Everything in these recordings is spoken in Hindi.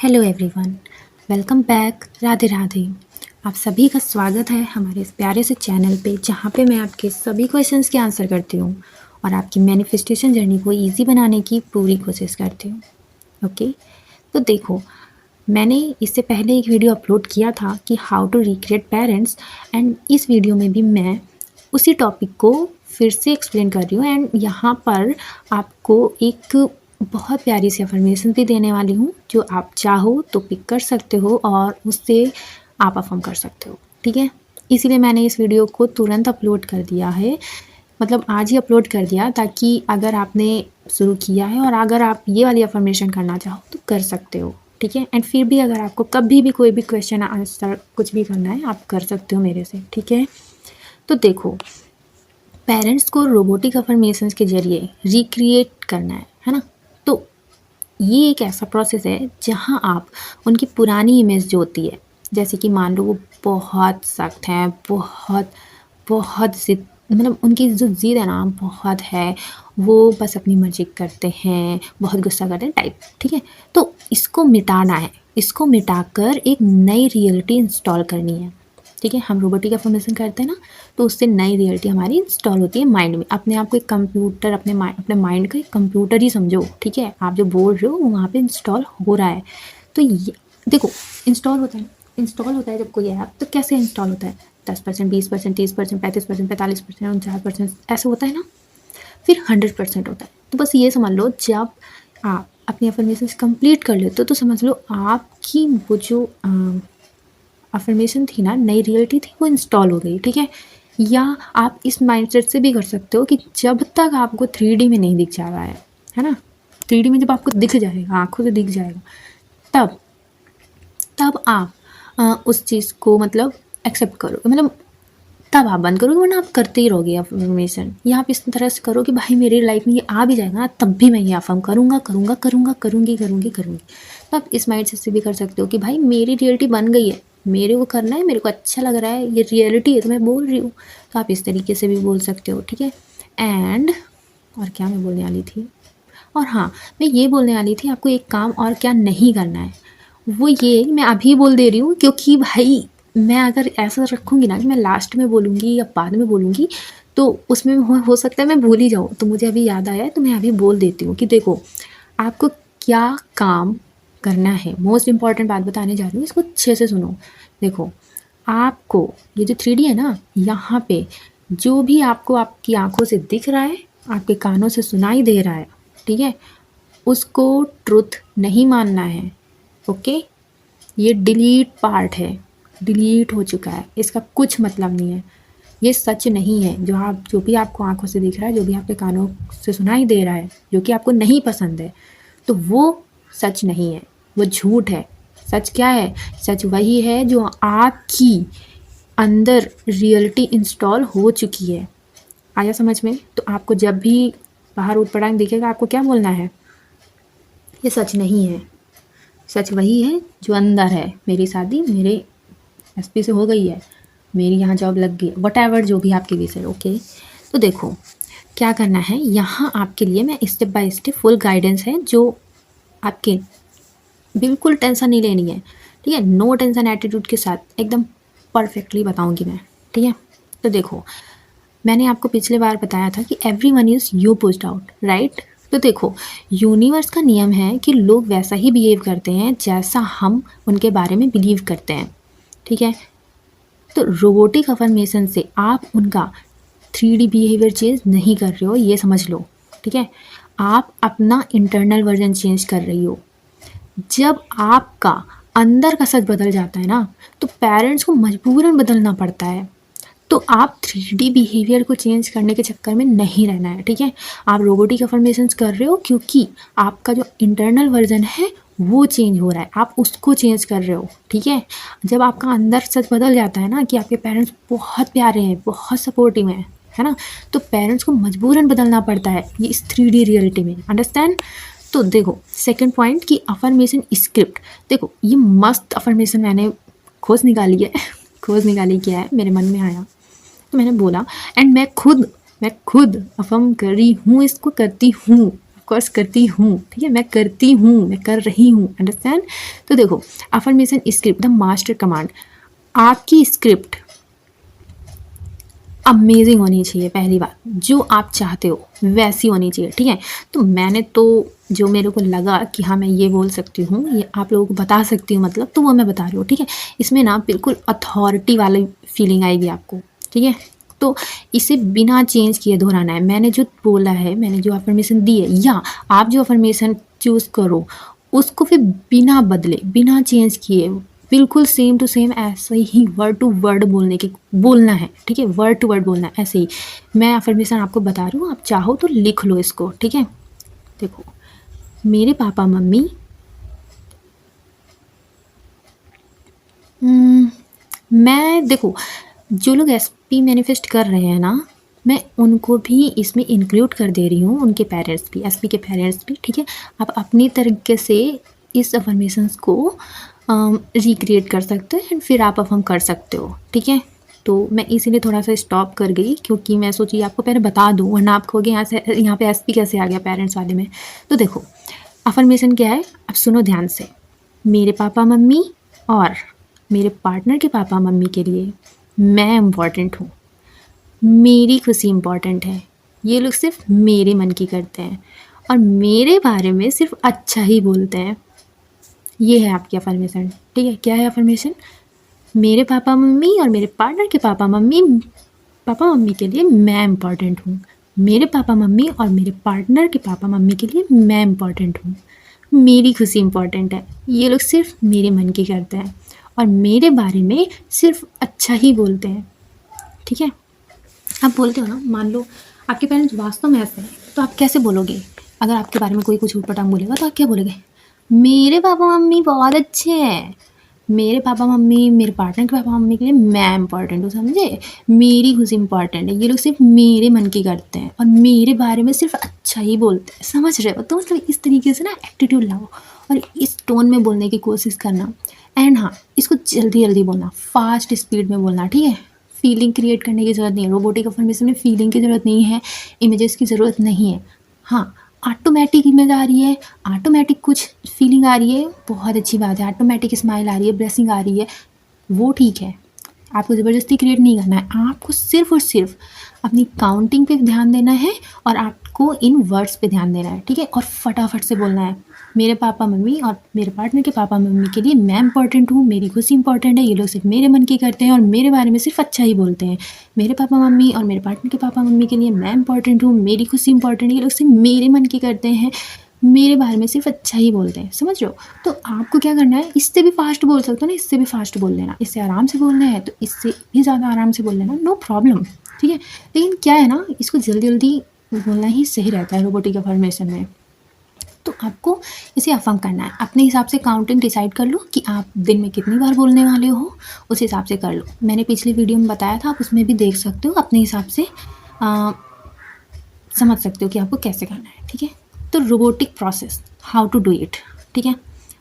Hello everyone, welcome back. Radhe Radhe. आप सभी का स्वागत है हमारे इस प्यारे से चैनल पे, जहाँ पे मैं आपके सभी क्वेश्चंस के आंसर करती हूँ और आपकी मैनिफेस्टेशन जर्नी को इजी बनाने की पूरी कोशिश करती हूँ। ओके, तो देखो, मैंने इससे पहले एक वीडियो अपलोड किया था कि how to recreate parents, and इस वीडियो में भी मैं उसी टॉपिक को फिर से एक्सप्लेन कर रही हूँ। एंड यहाँ पर आपको एक बहुत प्यारी सी अफर्मेशन भी देने वाली हूँ, जो आप चाहो तो पिक कर सकते हो और उससे आप अफर्म कर सकते हो। ठीक है, इसीलिए मैंने इस वीडियो को तुरंत अपलोड कर दिया है, मतलब आज ही अपलोड कर दिया, ताकि अगर आपने शुरू किया है और अगर आप ये वाली अफर्मेशन करना चाहो तो कर सकते हो। ठीक है, एंड फिर भी अगर आपको कभी भी कोई भी क्वेश्चन आंसर कुछ भी करना है, आप कर सकते हो मेरे से। ठीक है, तो देखो, पेरेंट्स को रोबोटिक अफर्मेशंस के जरिए रिक्रिएट करना है ना। तो ये एक ऐसा प्रोसेस है जहाँ आप उनकी पुरानी इमेज जो होती है, जैसे कि मान लो वो बहुत सख्त हैं, बहुत बहुत जिद, मतलब उनकी जो जिद है ना बहुत है, वो बस अपनी मर्जी करते हैं, बहुत गुस्सा करते हैं टाइप। ठीक है, तो इसको मिटाना है, इसको मिटाकर एक नई रियलिटी इंस्टॉल करनी है। ठीक है, हम रोबोटिक अफर्मेशन करते हैं ना, तो उससे नई रियलिटी हमारी इंस्टॉल होती है माइंड में। अपने आप को एक कंप्यूटर, अपने माइंड का एक कंप्यूटर ही समझो। ठीक है, आप जो बोल रहे हो वो वहाँ पे इंस्टॉल हो रहा है। तो ये देखो, इंस्टॉल होता है जब कोई ऐप, तो कैसे इंस्टॉल होता है? 10%, 20%, 30%, 35%, 45%, 49% ऐसे होता है ना, फिर 100% होता है। तो बस ये समझ लो, जब आप अपनी अफर्मेशन कंप्लीट कर लेते हो तो समझ लो आपकी वो जो अफर्मेशन थी ना, नई रियलिटी थी, वो इंस्टॉल हो गई। ठीक है, या आप इस माइंडसेट से भी कर सकते हो कि जब तक आपको 3D में नहीं दिख जा रहा है ना, 3D में जब आपको दिख जाएगा, आंखों से दिख जाएगा, तब तब आप उस चीज़ को मतलब एक्सेप्ट करो, मतलब तब आप बंद करोगे, वरना आप करते ही रहोगे अफर्मेशन। या आप इस तरह से करो कि भाई मेरी लाइफ में ये आ भी जाएगा ना, तब भी मैं ये अफर्म करूँगा, करूँगी। तो आप इस माइंड से भी कर सकते हो कि भाई मेरी रियलिटी बन गई है, मेरे को करना है, मेरे को अच्छा लग रहा है, ये रियलिटी है तो मैं बोल रही हूँ। तो आप इस तरीके से भी बोल सकते हो। ठीक है, एंड और क्या मैं बोलने वाली थी, और हाँ, मैं ये बोलने वाली थी आपको एक काम और क्या नहीं करना है, वो ये मैं अभी बोल दे रही हूँ, क्योंकि भाई मैं अगर ऐसा रखूँगी ना कि मैं लास्ट में बोलूँगी या बाद में बोलूँगी, तो उसमें हो सकता है मैं भूल ही जाऊँ। तो मुझे अभी याद आया है, तो मैं अभी बोल देती हूँ कि देखो, आपको क्या काम करना है। मोस्ट इम्पॉर्टेंट बात बताने जा रही हूँ, इसको अच्छे से सुनो। देखो, आपको ये जो 3D है ना, यहाँ पे जो भी आपको आपकी आंखों से दिख रहा है, आपके कानों से सुनाई दे रहा है, ठीक है, उसको ट्रुथ नहीं मानना है। ओके, ये डिलीट पार्ट है, डिलीट हो चुका है, इसका कुछ मतलब नहीं है, ये सच नहीं है। जो भी आपको आंखों से दिख रहा है, जो भी आपके कानों से सुनाई दे रहा है, जो कि आपको नहीं पसंद है, तो वो सच नहीं है, वो झूठ है। सच क्या है? सच वही है जो आपकी अंदर रियलिटी इंस्टॉल हो चुकी है। आया समझ में? तो आपको जब भी बाहर ऊट पटांग दिखेगा, आपको क्या बोलना है? ये सच नहीं है, सच वही है जो अंदर है। मेरी शादी मेरे एसपी से हो गई है, मेरी यहाँ जॉब लग गई, वट जो भी आपकी विश है। ओके, तो देखो क्या करना है, यहाँ आपके लिए मैं step by step full guidance है, जो आपके बिल्कुल टेंशन नहीं लेनी है। ठीक है, नो टेंशन एटीट्यूड के साथ एकदम परफेक्टली बताऊँगी मैं। ठीक है, तो देखो, मैंने आपको पिछले बार बताया था कि everyone is you pushed out, right? तो देखो, यूनिवर्स का नियम है कि लोग वैसा ही बिहेव करते हैं जैसा हम उनके बारे में बिलीव करते हैं। ठीक है, तो रोबोटिक अफर्मेशन से आप उनका 3D बिहेवियर चेंज नहीं कर रहे हो, ये समझ लो। ठीक है, आप अपना इंटरनल वर्जन चेंज कर रही हो। जब आपका अंदर का सच बदल जाता है ना, तो पेरेंट्स को मजबूरन बदलना पड़ता है। तो आप 3D बिहेवियर को चेंज करने के चक्कर में नहीं रहना है। ठीक है, आप रोबोटिक अफर्मेशंस कर रहे हो क्योंकि आपका जो इंटरनल वर्जन है वो चेंज हो रहा है, आप उसको चेंज कर रहे हो। ठीक है, जब आपका अंदर सच बदल जाता है ना कि आपके पेरेंट्स बहुत प्यारे हैं, बहुत सपोर्टिव हैं, है ना, तो पेरेंट्स को मजबूरन बदलना पड़ता है ये इस 3D रियलिटी में। अंडरस्टैंड? तो देखो, सेकंड पॉइंट की अफर्मेशन स्क्रिप्ट। देखो, ये मस्त अफर्मेशन मैंने खोज निकाली है खोज निकाली क्या है, मेरे मन में आया तो मैंने बोला, एंड मैं खुद अफर्म कर रही हूँ, इसको करती हूँ, ऑफकोर्स करती हूँ, ठीक है, मैं करती हूँ, मैं कर रही हूँ, अंडरस्टैंड। तो देखो, affirmation script the master command, आपकी स्क्रिप्ट अमेजिंग होनी चाहिए। पहली बात, जो आप चाहते हो वैसी होनी चाहिए, ठीक है। तो मैंने तो जो मेरे को लगा कि हाँ मैं ये बोल सकती हूँ, ये आप लोगों को बता सकती हूँ, मतलब तो वो मैं बता रही हूँ, ठीक है। इसमें ना बिल्कुल अथॉरिटी वाली फीलिंग आएगी आपको, ठीक है। तो इसे बिना चेंज किए दोहराना है। मैंने जो बोला है, मैंने जो अफर्मेशन दी है, या आप जो अफर्मेशन चूज़ करो उसको फिर बिना बदले, बिना चेंज किए, बिल्कुल सेम टू सेम ऐसे ही वर्ड टू वर्ड बोलना है, ठीक है। वर्ड टू वर्ड बोलना है ऐसे ही। मैं अफर्मेशन आपको बता रही हूँ, आप चाहो तो लिख लो इसको, ठीक है। देखो, मेरे पापा मम्मी मैं, देखो, जो लोग एसपी मैनिफेस्ट कर रहे हैं ना, मैं उनको भी इसमें इंक्लूड कर दे रही हूँ, उनके पेरेंट्स भी, एसपी के पेरेंट्स भी, ठीक है। आप अपनी तरीके से इस अफर्मेशंस को रिक्रिएट कर सकते हो एंड फिर आप अफर्म कर सकते हो, ठीक है। तो मैं इसीलिए थोड़ा सा स्टॉप कर गई, क्योंकि मैं सोची आपको पहले बता दूँ, वरना आप कहोगे यहाँ पे एसपी कैसे आ गया पेरेंट्स वाले में। तो देखो, अफर्मेशन क्या है, अब सुनो ध्यान से। मेरे पापा मम्मी और मेरे पार्टनर के पापा मम्मी के लिए मैं इम्पॉर्टेंट हूँ, मेरी खुशी इम्पॉर्टेंट है, ये लोग सिर्फ मेरे मन की करते हैं और मेरे बारे में सिर्फ अच्छा ही बोलते हैं। ये है आपकी अफर्मेशन, ठीक है। क्या है अफर्मेशन? मेरे पापा मम्मी और मेरे पार्टनर के पापा मम्मी के लिए मैं इम्पॉर्टेंट हूँ, मेरे पापा मम्मी और मेरे पार्टनर के पापा मम्मी के लिए मैं इम्पॉर्टेंट हूँ, मेरी खुशी इम्पॉर्टेंट है, ये लोग सिर्फ मेरे मन की करते हैं और मेरे बारे में सिर्फ अच्छा ही बोलते हैं, ठीक है। आप बोलते हो ना, मान लो आपके पेरेंट्स वास्तव में ऐसे हैं, तो आप कैसे बोलोगे? अगर आपके बारे में कोई कुछ ऊटपटांग बोलेगा तो आप क्या बोलोगे? मेरे पापा मम्मी बहुत अच्छे हैं, मेरे पापा मम्मी, मेरे पार्टनर के पापा मम्मी के लिए मैं इम्पॉर्टेंट हूँ, समझे? मेरी खुशी इम्पॉर्टेंट है, ये लोग सिर्फ मेरे मन की करते हैं और मेरे बारे में सिर्फ अच्छा ही बोलते हैं, समझ रहे हो? तो मतलब इस तरीके से ना एटीट्यूड लाओ और इस टोन में बोलने की कोशिश करना। एंड हाँ, इसको जल्दी जल्दी बोलना, फास्ट स्पीड में बोलना, ठीक है। फीलिंग क्रिएट करने की ज़रूरत नहीं है, रोबोटिक अफर्मेशन में फीलिंग की ज़रूरत नहीं है, इमेजेस की ज़रूरत नहीं है। हाँ, ऑटोमेटिक इमेज आ रही है, ऑटोमेटिक कुछ फीलिंग आ रही है, बहुत अच्छी बात है। ऑटोमेटिक स्माइल आ रही है, ब्लेसिंग आ रही है, वो ठीक है। आपको ज़बरदस्ती क्रिएट नहीं करना है, आपको सिर्फ और सिर्फ अपनी काउंटिंग पे ध्यान देना है और आपको इन वर्ड्स पे ध्यान देना है, ठीक है। और फटाफट से बोलना है, मेरे पापा मम्मी और मेरे पार्टनर के पापा मम्मी के लिए मैं इंपॉर्टेंट हूँ, मेरी खुशी इंपॉर्टेंट है, ये लोग सिर्फ मेरे मन की करते हैं और मेरे बारे में सिर्फ अच्छा ही बोलते हैं। मेरे पापा मम्मी और मेरे पार्टनर के पापा मम्मी के लिए मैं इंपॉर्टेंट हूँ, मेरी खुशी इंपॉर्टेंट है, ये लोग सिर्फ मेरे मन की करते हैं, मेरे बारे में सिर्फ अच्छा ही बोलते हैं, समझ रहे हो? तो आपको क्या करना है, इससे भी फास्ट बोल सकते हो ना, इससे भी फास्ट बोल लेना, इससे आराम से बोलना है तो इससे भी ज़्यादा आराम से बोल लेना, नो प्रॉब्लम, ठीक है। लेकिन क्या है ना, इसको जल्दी जल्दी बोलना ही सही रहता है रोबोटिक अफर्मेशन में। तो आपको इसे अफर्म करना है, अपने हिसाब से काउंटिंग डिसाइड कर लो कि आप दिन में कितनी बार बोलने वाले हो, उस हिसाब से कर लो। मैंने पिछली वीडियो में बताया था, आप उसमें भी देख सकते हो, अपने हिसाब से समझ सकते हो कि आपको कैसे करना है, ठीक है। तो robotic process, how to do it, ठीक है।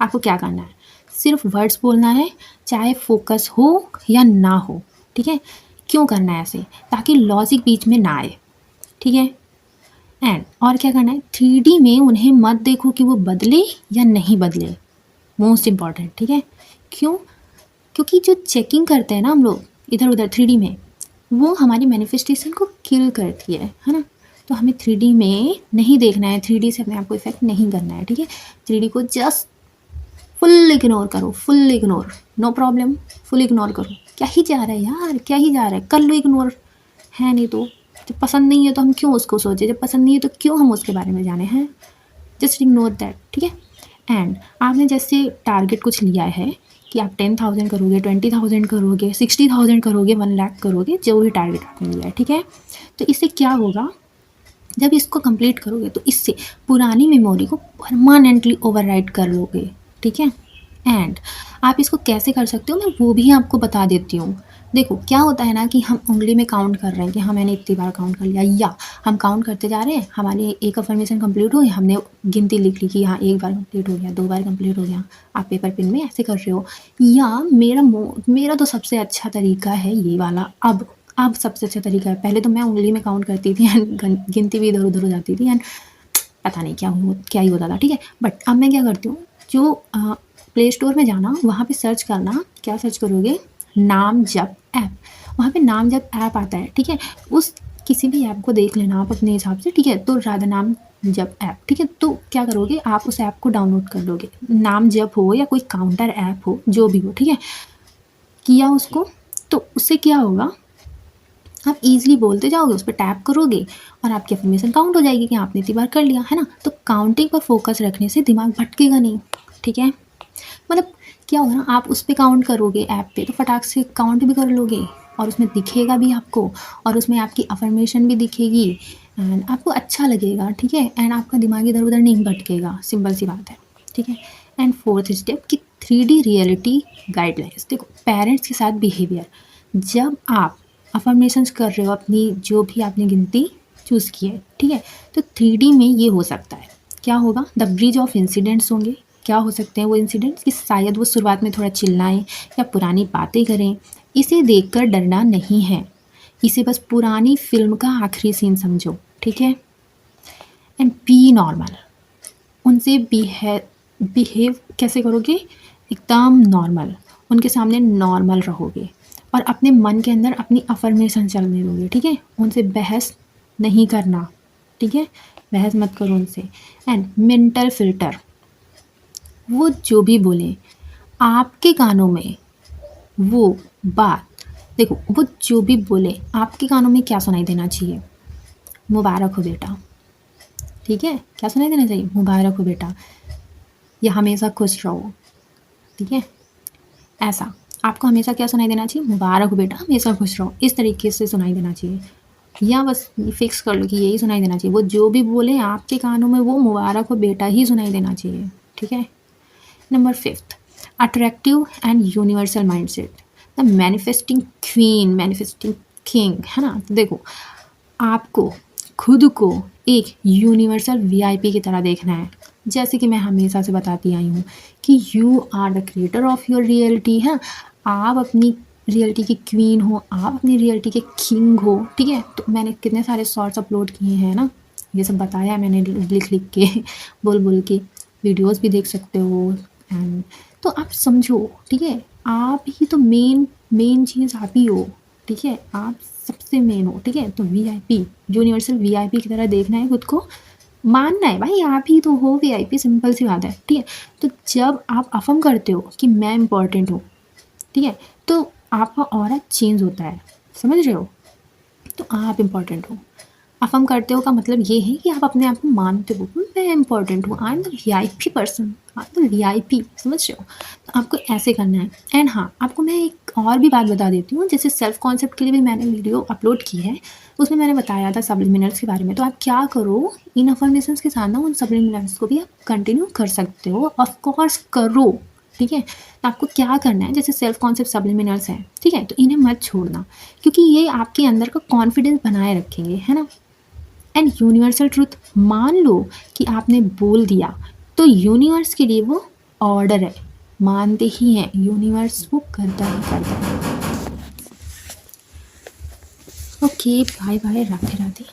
आपको क्या करना है, सिर्फ वर्ड्स बोलना है, चाहे फोकस हो या ना हो, ठीक है। क्यों करना है ऐसे? ताकि लॉजिक बीच में ना आए, ठीक है। एंड और क्या करना है, 3D में उन्हें मत देखो कि वो बदले या नहीं बदले, मोस्ट इम्पॉर्टेंट, ठीक है। क्यों? क्योंकि जो चेकिंग करते हैं ना हम लोग इधर उधर 3D में, वो हमारी मैनिफेस्टेशन को किल करती है ना। तो हमें 3D में नहीं देखना है, 3D से अपने आप को इफेक्ट नहीं करना है, ठीक है। 3D को जस्ट फुल इग्नोर करो, full ignore, no problem, full ignore करो। क्या ही जा रहा है यार, क्या ही जा रहा है, कर लो इग्नोर, है नहीं तो। जब पसंद नहीं है तो हम क्यों उसको सोचे, जब पसंद नहीं है तो क्यों हम उसके बारे में जाने हैं, जस्ट इग्नोर दैट, ठीक है। एंड आपने जैसे टारगेट कुछ लिया है कि आप 10,000 करोगे, 20,000 करोगे, 60,000 करोगे, 1 लाख करोगे, जो भी टारगेट आपने लिया है, ठीक है। तो इससे क्या होगा, जब इसको कंप्लीट करोगे तो इससे पुरानी मेमोरी को परमानेंटली ओवरराइट कर लोगे, ठीक है। एंड आप इसको कैसे कर सकते हो, मैं वो भी आपको बता देती हूँ। देखो क्या होता है ना कि हम उंगली में काउंट कर रहे हैं कि हाँ मैंने इतनी बार काउंट कर लिया, या हम काउंट करते जा रहे हैं, हमारी एक अफर्मेशन कंप्लीट हो गई, हमने गिनती लिख ली कि हाँ 1 बार कंप्लीट हो गया, 2 बार कंप्लीट हो गया, आप पेपर पेन में ऐसे कर रहे हो। या मेरा तो सबसे अच्छा तरीका है ये वाला, अब सबसे अच्छा तरीका है, पहले तो मैं उंगली में काउंट करती थी एंड गिनती भी इधर उधर हो जाती थी एंड पता नहीं क्या ही होता था, ठीक है। बट अब मैं क्या करती हूँ, जो प्ले स्टोर में जाना, वहाँ पे सर्च करना, क्या सर्च करोगे, नाम जप ऐप, वहाँ पे नाम जप ऐप आता है, ठीक है। उस किसी भी ऐप को देख लेना आप अपने हिसाब से, ठीक है। तो राधा नाम जप ऐप, ठीक है। तो क्या करोगे, आप उस ऐप को डाउनलोड कर लोगे, नाम जप हो या कोई काउंटर ऐप हो, जो भी हो, ठीक है। किया उसको, तो उससे क्या होगा, आप इजीली बोलते जाओगे, उस पर टैप करोगे और आपकी अफर्मेशन काउंट हो जाएगी कि आपने इतनी बार कर लिया, है ना। तो काउंटिंग पर फोकस रखने से दिमाग भटकेगा नहीं, ठीक है। मतलब क्या होगा ना, आप उस पर काउंट करोगे ऐप पे, तो फटाक से काउंट भी कर लोगे और उसमें दिखेगा भी आपको, और उसमें आपकी अफर्मेशन भी दिखेगी एंड आपको अच्छा लगेगा, ठीक है। एंड आपका दिमाग इधर उधर नहीं भटकेगा, सिंपल सी बात है, ठीक है। एंड फोर्थ स्टेप कि 3D रियलिटी गाइडलाइंस। देखो, पेरेंट्स के साथ बिहेवियर, जब आप अफर्मेशंस कर रहे हो अपनी, जो भी आपने गिनती चूज़ की है, ठीक है, तो 3D में ये हो सकता है, क्या होगा, द ब्रिज ऑफ इंसिडेंट्स होंगे। क्या हो सकते हैं वो इंसिडेंट्स, कि शायद वो शुरुआत में थोड़ा चिल्लाएं या पुरानी बातें करें। इसे देखकर डरना नहीं है, इसे बस पुरानी फिल्म का आखिरी सीन समझो, ठीक है। एंड बी नॉर्मल, उनसे बिहेव कैसे करोगे, एकदम नॉर्मल, उनके सामने नॉर्मल रहोगे और अपने मन के अंदर अपनी अफर्मेशन चलने दोगे, ठीक है। उनसे बहस नहीं करना, ठीक है, बहस मत करो उनसे। एंड मेंटल फिल्टर, वो जो भी बोले आपके कानों में वो बात, देखो वो जो भी बोले आपके कानों में क्या सुनाई देना चाहिए, मुबारक हो बेटा, ठीक है। क्या सुनाई देना चाहिए, मुबारक हो बेटा, या हमेशा खुश रहो, ठीक है। ऐसा आपको हमेशा क्या सुनाई देना चाहिए, मुबारक हो बेटा, हमेशा खुश रहो, इस तरीके से सुनाई देना चाहिए, या बस फिक्स कर लो कि यही सुनाई देना चाहिए। वो जो भी बोले आपके कानों में वो मुबारक हो बेटा ही सुनाई देना चाहिए, ठीक है। Number 5, attractive and universal mindset, the manifesting queen, manifesting king, है ना। तो देखो, आपको खुद को एक यूनिवर्सल वीआईपी की तरह देखना है, जैसे कि मैं हमेशा से बताती आई हूँ कि you are the creator of your reality, है। आप अपनी रियलिटी की क्वीन हो, आप अपनी रियलिटी के किंग हो, ठीक है। तो मैंने कितने सारे शॉर्ट्स अपलोड किए हैं ना, ये सब बताया मैंने लिख लिख के बोल बोल के, वीडियोस भी देख सकते हो। एंड तो आप समझो, ठीक है, आप ही तो मेन चीज़ आप ही हो, ठीक है, आप सबसे मेन हो, ठीक है। तो वीआईपी, यूनिवर्सल वीआईपी की तरह देखना है खुद को, मानना है भाई आप ही तो हो वीआईपी, सिंपल सी बात है, ठीक है। तो जब आप अफर्म करते हो कि मैं इम्पॉर्टेंट हूँ, ठीक है, तो आपका ऑरा चेंज होता है, समझ रहे हो। तो आप इम्पॉर्टेंट हो, अफर्म करते हो का मतलब ये है कि आप अपने आप को मानते हो, मैं इम्पॉर्टेंट हूँ, I am the VIP person, I am the VIP, समझ रहे हो। तो आपको ऐसे करना है। एंड हाँ, आपको मैं एक और भी बात बता देती हूँ, जैसे सेल्फ कॉन्सेप्ट के लिए भी मैंने वीडियो अपलोड की है, उसमें मैंने बताया था सब्लिमिनल्स के बारे में। तो आप क्या करो, इन अफर्मेशंस के साथ ना उन सब्लिमिनल्स को भी आप कंटिन्यू कर सकते हो, ऑफकोर्स करो, ठीक है। तो आपको क्या करना है, जैसे सेल्फ कॉन्सेप्ट सब्लिमिनल्स हैं, ठीक है, तो इन्हें मत छोड़ना, क्योंकि ये आपके अंदर का कॉन्फिडेंस बनाए रखेंगे, है ना। एंड यूनिवर्सल ट्रूथ, मान लो कि आपने बोल दिया, तो यूनिवर्स के लिए वो ऑर्डर है, मानते ही हैं, यूनिवर्स वो करता ही करता है। Okay, bye bye, Radhe Radhe.